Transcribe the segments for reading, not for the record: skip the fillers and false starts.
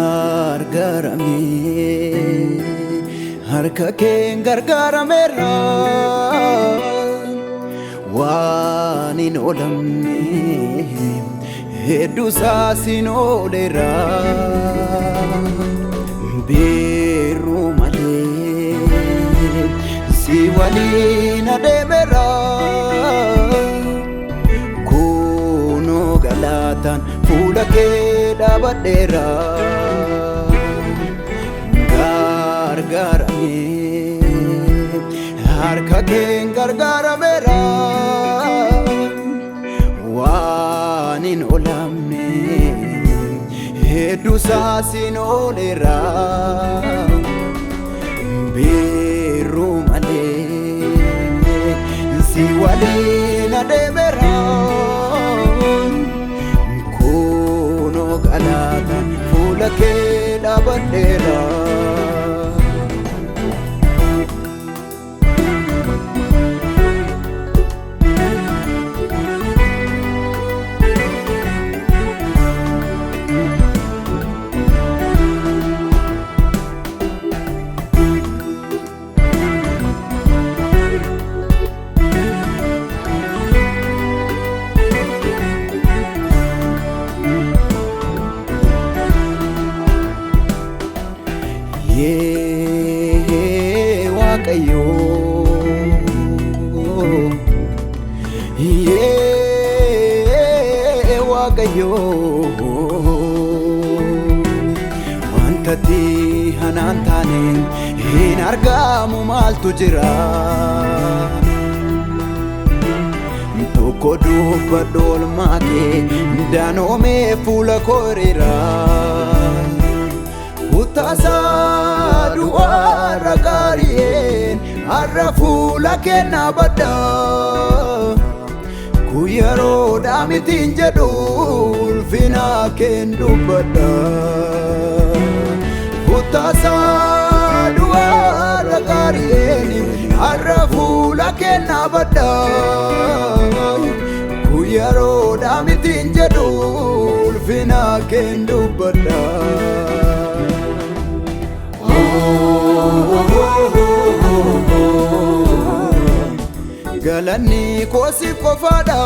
gargaarame harka keen gargaarameera waan hin oolamne hedduu saasin ooleera beeruu malee si waliin adeemeera kunoo galaataan fuula kee dhaabadheera gargaarame harka keen gargaarameera waan hin oolamne hedduu saasin ooleera beeruu malee si waliin adeemeera kunoo galaataan fuula kee dhaabadheera Waaqayyo Waaqayyo wantati hanaan taane hin argamu maaltu jira tokko dubbadhu oolmaa kee danoomee fuula koo hiriira utaasaa duwwaara gaariin har'a fuula kee dhaabadha guyyaroodhaa mitiin jedhu ulfina keen dubbadha utaasaa duwwaara gaariin har'a fuula kee dhaabadha guyyaroodhaa mitiin jedhu ulfina keen dubbadha galanni koo siif qofaadha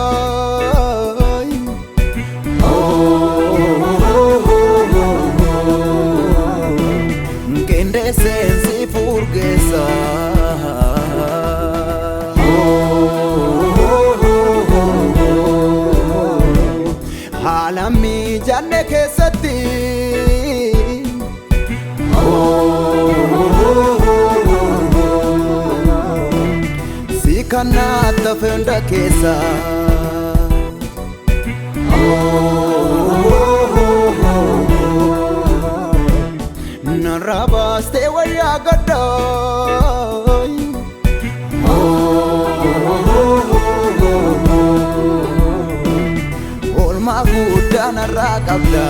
qindeesseen siif urgeessa haala mijanne keessatti kanata fenda kesa narabaste waya gadda olma gudda narakabda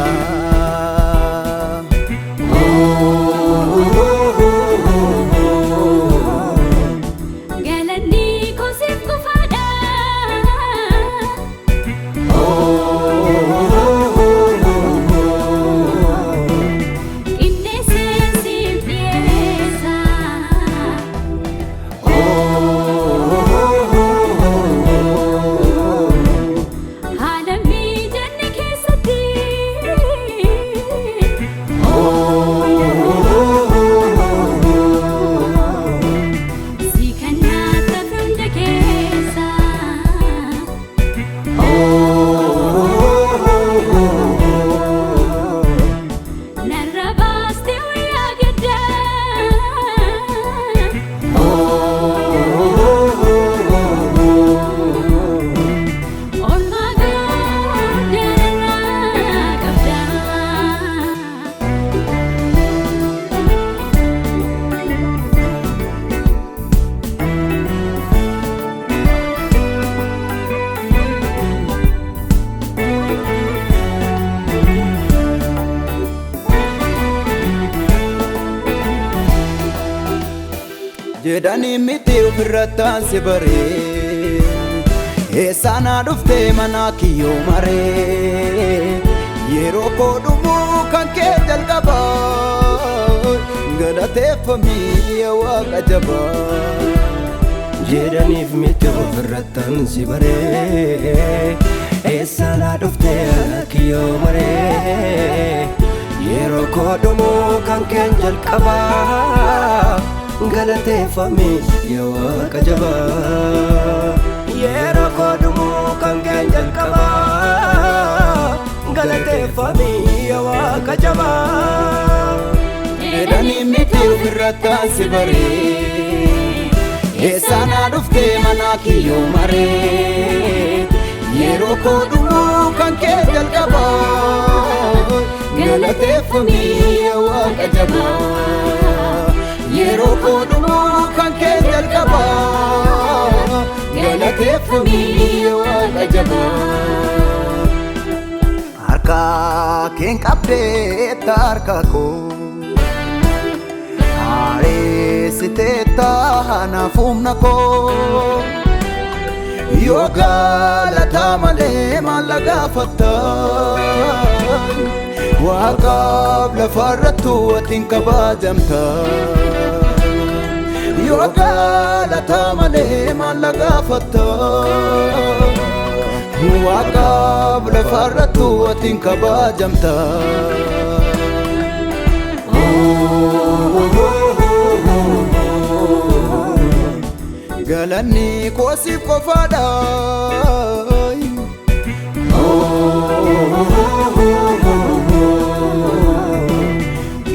Oh jedhanii miti ofirrattaan si baree eessaanaa dhuftee manaa kiyyoo maree yeroo koo dhumuu kan kee jalqabaa galateeffamii yaa Waaqa jabaa jedhaniif miti ofirrattaan si baree eessaanaa dhuftee manaa kiyyoo maree yeroo koo dhumuu kan kee jalqabaa galateeffamii yaa Waaqa jabaa yeroo koo dhumuu kan kee jalqabaa galateeffamii yaa Waaqa jabaa jedhanii miti ofirrattaan si baree eessaanaa dhuftee manaa kiyyoo maree yeroo koo dhumuu kan kee jalqabaa galateeffamii yaa Waaqa jabaa yeroo koo dhumuu kan kee jalqabaa galateeffamii yaa Waaqa jabaa harka keen qabdee harka koo areessiteetta naaf humna koo yoo galataa malee maal gaafatta Waaqaaf lafarrattu atiin kabajamta yoo galataa malee maal gaafatta Waaqaaf lafarrattu atiin kabajamta galanni koo siif qofaadha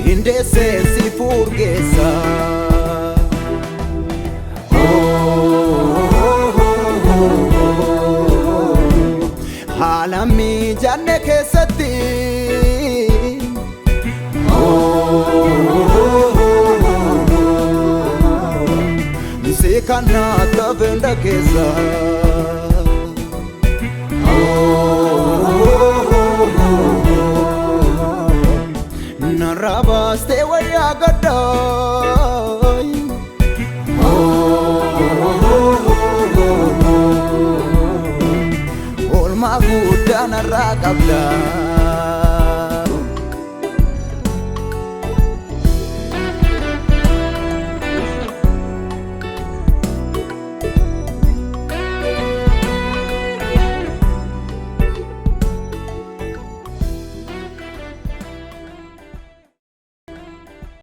hindeesseen si furgeessa haala mijanne keessatti si kannaata fenda keessa narraa baastee wayyaa gaddaa oolmaa guddaa narraa qabdaa